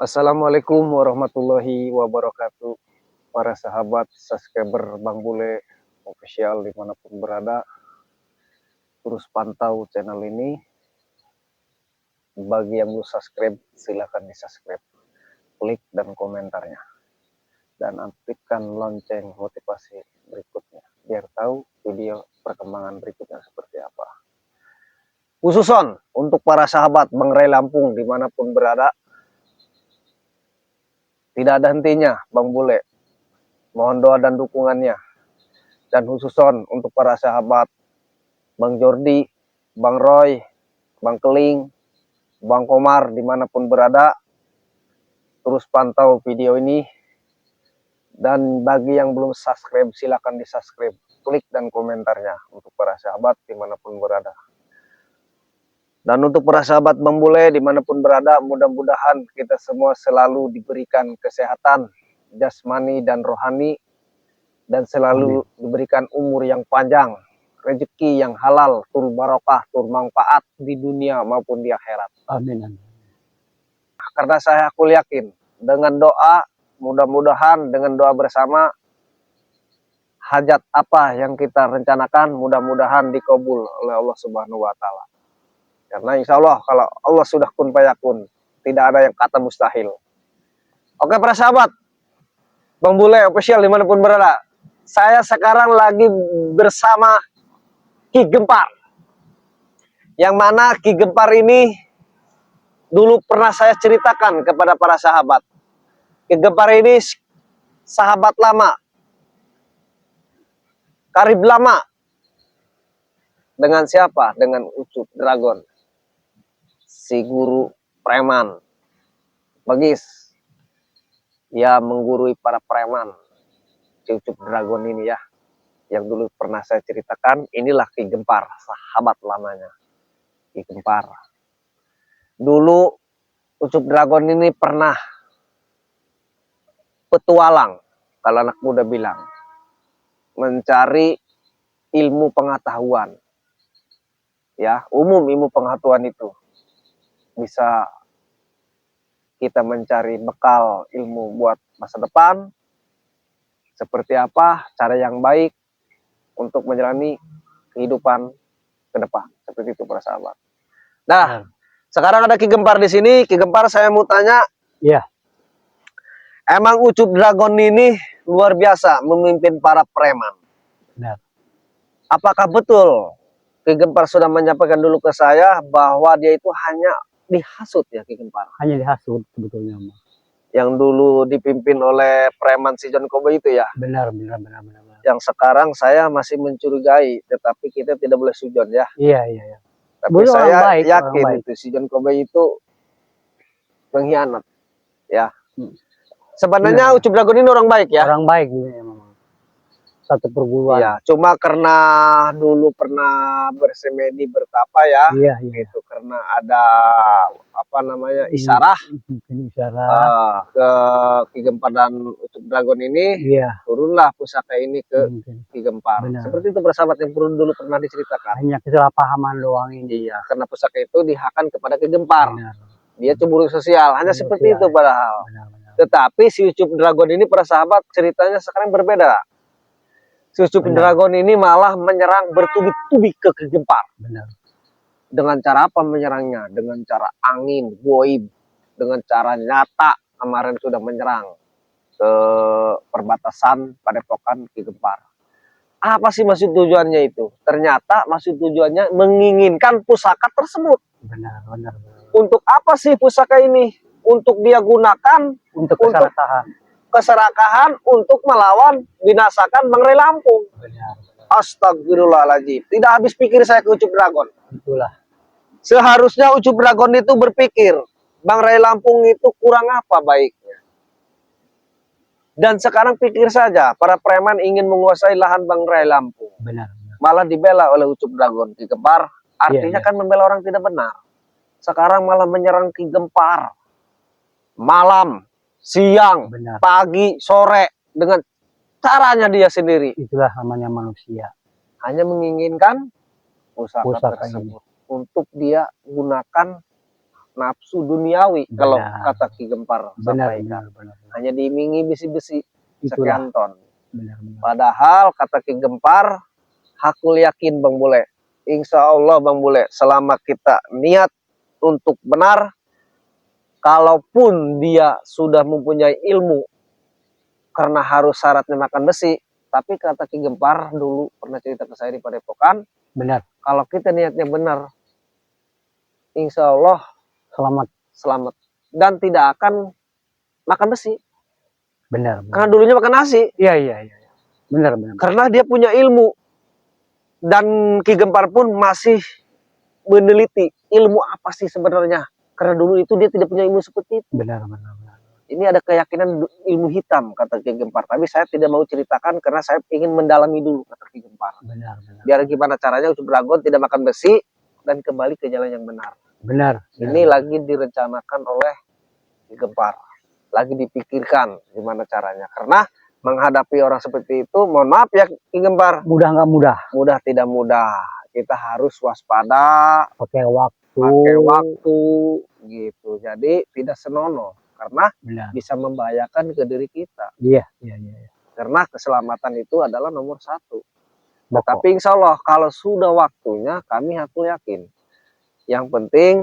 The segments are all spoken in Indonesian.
Assalamualaikum warahmatullahi wabarakatuh. Para sahabat subscriber Bang Bule official dimanapun berada, terus pantau channel ini. Bagi yang belum subscribe, silahkan di subscribe, klik dan komentarnya, dan aktifkan lonceng motivasi berikutnya biar tahu video perkembangan berikutnya seperti apa. Khususon untuk para sahabat Bang Ray Lampung dimanapun berada, tidak ada hentinya Bang Bule mohon doa dan dukungannya. Dan khususon untuk para sahabat Bang Jordi, Bang Roy, Bang Keling, Bang Komar dimanapun berada, terus pantau video ini. Dan bagi yang belum subscribe, silakan di subscribe, klik dan komentarnya untuk para sahabat dimanapun berada. Dan untuk para sahabat Bang Bule dimanapun berada, mudah-mudahan kita semua selalu diberikan kesehatan jasmani dan rohani, dan selalu diberikan umur yang panjang, rezeki yang halal, tur barokah, tur manfaat di dunia maupun di akhirat. Amin. Karena aku yakin dengan doa, mudah-mudahan dengan doa bersama, hajat apa yang kita rencanakan mudah-mudahan dikabul oleh Allah Subhanahu wa Ta'ala. Karena insya Allah kalau Allah sudah kun fayakun, tidak ada yang kata mustahil. Oke para sahabat Bang Bule official dimanapun berada, saya sekarang lagi bersama Ki Gempar. Yang mana Ki Gempar ini dulu pernah saya ceritakan kepada para sahabat. Ki Gempar ini sahabat lama, karib lama. Dengan siapa? Dengan Ucup Dragon, si guru preman Bagis. Dia menggurui para preman, si Ucup Dragon ini ya, yang dulu pernah saya ceritakan. Inilah Ki Gempar, sahabat lamanya Ki Gempar. Dulu Ucup Dragon ini pernah petualang, kalau anak muda bilang, mencari ilmu pengetahuan. Ya, umum ilmu pengetahuan itu bisa kita mencari bekal ilmu buat masa depan, seperti apa cara yang baik untuk menjalani kehidupan ke depan, seperti itu para sahabat. Nah, sekarang ada Ki Gempar di sini. Ki Gempar, saya mau tanya, ya, emang Ucup Dragon ini luar biasa memimpin para preman. benar. Apakah betul Ki Gempar sudah menyampaikan dulu ke saya bahwa dia itu hanya dihasut ya Ki Gempar? Hanya dihasut sebetulnya. Yang dulu dipimpin oleh preman si John Kobe itu ya? Benar. Yang sekarang saya masih mencurigai, tetapi kita tidak boleh sujon ya. Iya. Tapi Beliau saya baik, yakin itu si John Kobe itu pengkhianat ya. Sebenarnya Ucup Dragon ini orang baik ya. Orang baik ya, memang. Satu perguruan. Iya, cuma karena dulu pernah bersemedi bertapa ya. Iya. Itu karena ada apa namanya isyarah ke Ki Gempar dan Ucup Dragon ini. Iya. Turunlah pusaka ini ke Ki Gempar. Seperti itu persahabat yang dulu pernah diceritakan. Hanya kesalahpahaman doang ini. Iya, karena pusaka itu dihakan kepada Ki Gempar. Benar. Dia cemburu sosial, hanya seperti itu padahal. Tetapi si Ucup Dragon ini para sahabat ceritanya sekarang berbeda. Si Ucup Dragon ini malah menyerang bertubi-tubi ke Ki Gempar. Benar. Dengan cara apa menyerangnya? Dengan cara angin, goib, dengan cara nyata. Kemarin sudah menyerang ke perbatasan Padepokan Ki Gempar. Apa sih maksud tujuannya itu? Ternyata maksud tujuannya menginginkan pusaka tersebut. Benar. Untuk apa sih pusaka ini? Untuk dia gunakan untuk keserakahan, untuk melawan binasakan Bang Ray Lampung. Benar. Astagfirullahaladzim. Tidak habis pikir saya ke Ucup Dragon. Itulah. Seharusnya Ucup Dragon itu berpikir, Bang Ray Lampung itu kurang apa baiknya. Dan sekarang pikir saja, para preman ingin menguasai lahan Bang Ray Lampung. Benar. Malah dibela oleh Ucup Dragon. Ki Gempar artinya kan membela orang tidak benar. Sekarang malah menyerang Ki Gempar. Malam, siang, pagi, sore, dengan caranya dia sendiri. Itulah namanya manusia. Hanya menginginkan pusaka tersebut untuk dia gunakan nafsu duniawi kalau Benar. kata Ki Gempar Benar, sampaikan. benar. Hanya diimingi besi-besi Itulah. sekian ton. Benar. Padahal kata Ki Gempar, aku yakin Bang Bule, insya Allah Bang Bule, selama kita niat untuk benar, kalaupun dia sudah mempunyai ilmu karena harus syaratnya makan besi, tapi kata Ki Gempar dulu pernah cerita ke saya di Padepokan, Benar. kalau kita niatnya benar, insya Allah selamat dan tidak akan makan besi. Benar. Karena dulunya makan nasi. Iya. Benar. Karena dia punya ilmu dan Ki Gempar pun masih meneliti ilmu apa sih sebenarnya. Karena dulu itu dia tidak punya ilmu seperti itu. Benar. Ini ada keyakinan ilmu hitam kata Ki Gempar. Tapi saya tidak mau ceritakan karena saya ingin mendalami dulu kata Ki Gempar. Benar. Biar gimana caranya Ucup Dragon tidak makan besi dan kembali ke jalan yang benar. Benar. Ini lagi direncanakan oleh Ki Gempar. Lagi dipikirkan gimana caranya. Karena menghadapi orang seperti itu, mohon maaf ya Ki Gempar. Mudah nggak mudah. Mudah tidak mudah. Kita harus waspada. Pakai waktu. Gitu. Jadi tidak senonoh. Karena bisa membahayakan ke diri kita. Iya. Karena keselamatan itu adalah nomor 1. Tapi insya Allah kalau sudah waktunya kami aku yakin. Yang penting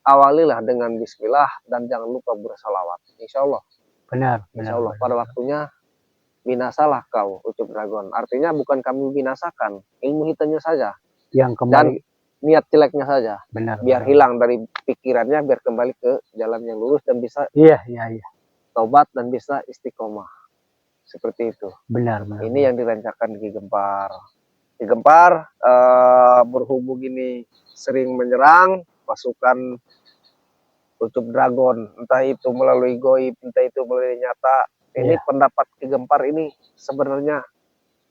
awalilah dengan bismillah dan jangan lupa bersalawat. Insya Allah. Benar. Insya Allah pada waktunya binasalah kau Ucup Dragon. Artinya bukan kami binasakan. Ilmu hitamnya saja. Yang kembali. Dan niat jeleknya saja. Benar. Biar hilang dari pikirannya. Biar kembali ke jalan yang lurus. Dan bisa taubat dan bisa istiqomah. Seperti itu. Benar. Ini yang dirancangkan Ki Gempar. Ki Gempar berhubung ini sering menyerang pasukan Ucup Dragon. Entah itu melalui goib. Entah itu melalui nyata. Ini pendapat Ki Gempar ini sebenarnya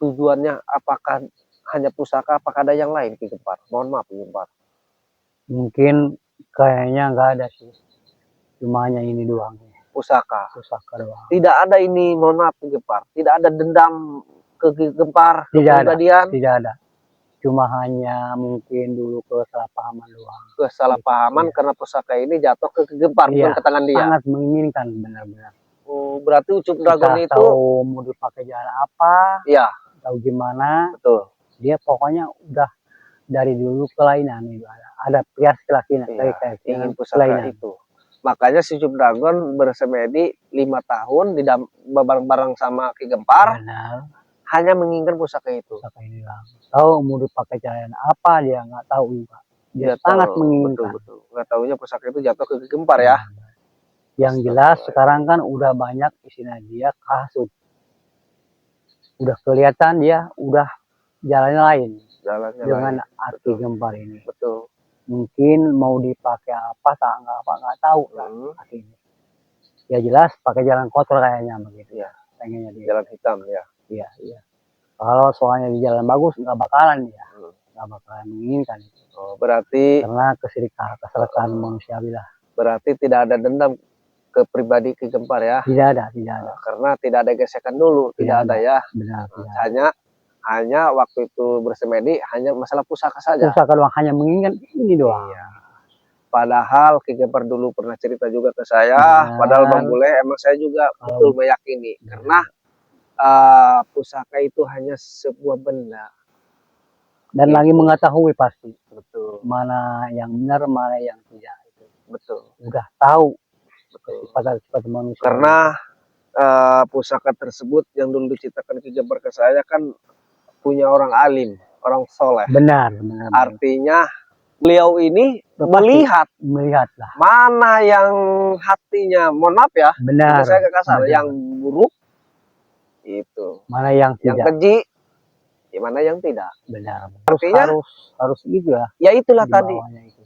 tujuannya apakah hanya pusaka, apakah ada yang lain Ki Gempar? Mohon maaf Ki Gempar. Mungkin kayaknya nggak ada sih. Cuma hanya ini doang. Pusaka doang. Tidak ada ini, mohon maaf Ki Gempar. Tidak ada dendam ke Ki Gempar, kepribadian. Tidak ada. Cuma hanya mungkin dulu kesalahpahaman doang. Kesalahpahaman karena pusaka ini jatuh ke Ki Gempar, bukan ke tangan dia. Sangat menginginkan benar-benar. Oh, berarti Ucup Dragon itu tahu mau dipakai jalan apa? Iya. Tahu gimana? Betul. Dia pokoknya udah dari dulu kelainan itu ada prias kelakinan. Ingin pusaka itu. Makanya si Ucup Dragon bersemedi 5 tahun bareng-bareng sama Ki Gempar. Benar. Hanya menginginkan pusaka itu. Pusaka ini lah. Tahu mau dipakai jalan apa dia nggak tahu juga. Dia sangat menginginkan. Betul. Nggak tahunya pusaka itu jatuh ke Ki Gempar ya. Yang jelas sekarang kan udah banyak istilah dia kasut. Udah kelihatan dia udah jalannya lain. Dengan Ki Gempar ini. Betul. Mungkin mau dipakai apa nggak tahu lah ini. Ya jelas pakai jalan kotor kayaknya begitu. Ya. Pengennya dia. Jalan hitam ya. Iya. Kalau soalnya di jalan bagus nggak bakalan dia. Nggak bakalan menginginkan itu. Oh, berarti karena keserikaan manusiawi lah. Berarti tidak ada dendam ke pribadi Ki Gempar ya? Tidak ada. Karena tidak ada gesekan dulu, tidak ada ya. Benar. Hanya waktu itu bersemedi hanya masalah pusaka saja. Pusaka doang, hanya menginginkan ini doang. Iya. Padahal Ki Gempar dulu pernah cerita juga ke saya. Padahal Bang Bule emang saya juga betul meyakini. Karena pusaka itu hanya sebuah benda. Dan lagi mengetahui pasti. Betul. Mana yang benar, mana yang tidak. Betul. Udah tahu. Sifat manusia. Karena pusaka tersebut yang dulu diciptakan Ki Gempar ke saya kan punya orang alim, orang soleh. Benar. Artinya beliau ini melihat lah. Mana yang hatinya, mohon maaf ya, benar. Saya kasar, yang buruk itu. Mana yang tidak. Yang keji, mana yang tidak. Benar. Artinya harus gitu ya. Ya itulah tadi. Itu.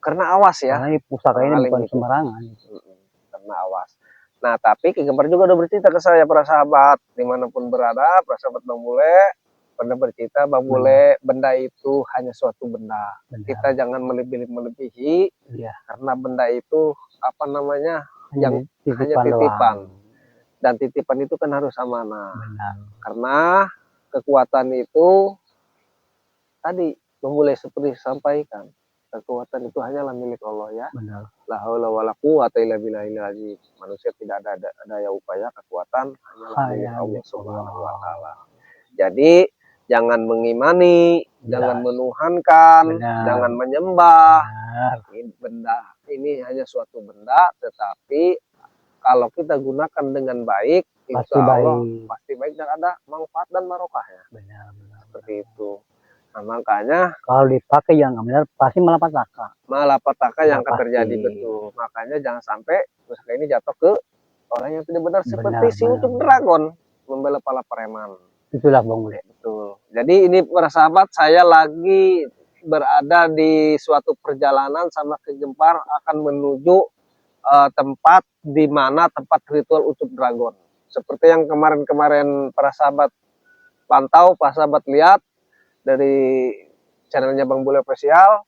Karena awas ya. Karena ini pusaka ini bukan sembarangan. Karena awas. Nah, tapi Ki Gempar juga udah bercerita ke saya, para sahabat, dimanapun berada, para sahabat Bang Bule, pernah bercerita, Bang Bule, benda itu hanya suatu benda. Benar. Kita jangan melebihi, karena benda itu, apa namanya, hanya titipan. Dan titipan itu kan harus amanah. Benar. Karena kekuatan itu, tadi, Bang Bule seperti disampaikan, Kekuatan itu hanyalah milik Allah ya. Benar. La haula wala quwata illa billahil azim. Manusia tidak ada daya upaya, kekuatan hanyalah milik Allah Subhanahu wa taala. Jadi jangan mengimani, jangan menuhankan, jangan menyembah. Ini benda, ini hanya suatu benda, tetapi kalau kita gunakan dengan baik, insya Allah pasti baik dan ada manfaat dan barokahnya. Benar. Seperti itu. Nah, makanya kalau dipakai yang nggak benar pasti malapetaka. Malapetaka yang akan terjadi, betul. Makanya jangan sampai pusaka ini jatuh ke orang yang tidak benar seperti si Ucup Dragon membela para preman. Itulah Bang Bule. Betul. Jadi ini para sahabat, saya lagi berada di suatu perjalanan sama Ki Gempar akan menuju tempat di mana tempat ritual Ucup Dragon. Seperti yang kemarin-kemarin para sahabat pantau, para sahabat lihat dari channelnya Bang Bule Official.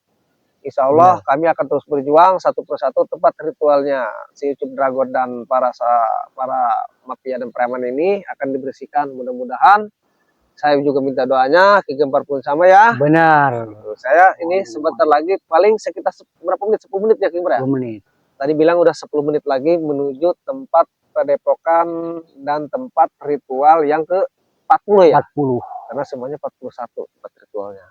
Insya Allah kami akan terus berjuang satu persatu tempat ritualnya si Ucup Dragon dan para mafia dan preman ini akan dibersihkan. Mudah-mudahan, saya juga minta doanya, Ki Gempar pun sama ya. Benar. Saya ini sebentar lagi, paling sekitar berapa menit? 10 menit ya Ki Gempar ya? 10 menit. Tadi bilang udah 10 menit lagi menuju tempat padepokan dan tempat ritual yang ke 40 ya? 40. Karena semuanya 41 tempat ritualnya.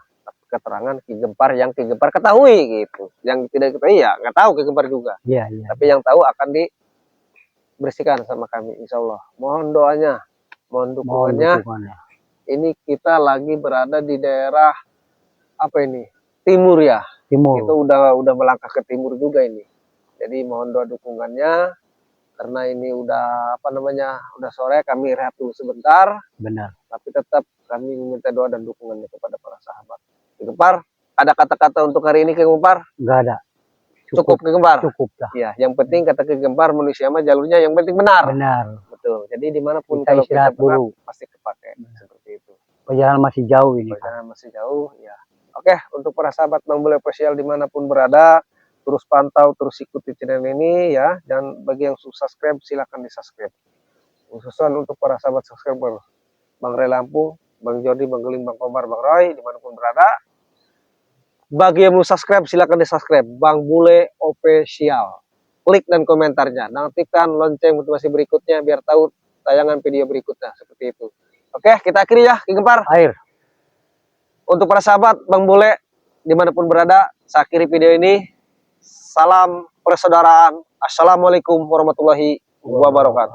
Keterangan Ki Gempar yang Ki Gempar ketahui gitu. Yang tidak ketahui ya nggak tahu Ki Gempar juga. Iya. Tapi yang tahu akan dibersihkan sama kami insya Allah. Mohon doanya, mohon dukungannya. Ini kita lagi berada di daerah apa ini? Timur ya. Timur. Itu udah melangkah ke timur juga ini. Jadi mohon doa dukungannya. Karena ini udah udah sore, kami rehat dulu sebentar. Benar. Tapi tetap kami meminta doa dan dukungannya kepada para sahabat. Ki Gempar, ada kata-kata untuk hari ini Ki Gempar? Enggak ada. Cukup Ki Gempar? Cukup dah. Ya, yang penting kata Ki Gempar, manusia mah jalurnya yang penting benar. Benar. Betul. Jadi dimanapun kita kalau kita benar, pasti kepake. Seperti itu. Perjalanan masih jauh ini. Perjalanan masih jauh, ya. Oke, untuk para sahabat Bang Bule Official dimanapun berada, terus pantau, terus ikuti channel ini ya. Dan bagi yang subscribe, silahkan di subscribe. Khususan untuk para sahabat subscriber, Bang Ray Lampung, Bang Jordi, Bang Geling, Bang Komar, Bang Roy, dimanapun berada. Bagi yang belum subscribe, silahkan di subscribe. Bang Bule Official. Klik dan komentarnya. Dan aktifkan lonceng motivasi berikutnya biar tahu tayangan video berikutnya. Seperti itu. Oke, kita akhiri ya Ki Gempar. Akhir. Untuk para sahabat Bang Bule, dimanapun berada, saya akhiri video ini. Salam persaudaraan. Assalamualaikum warahmatullahi wabarakatuh.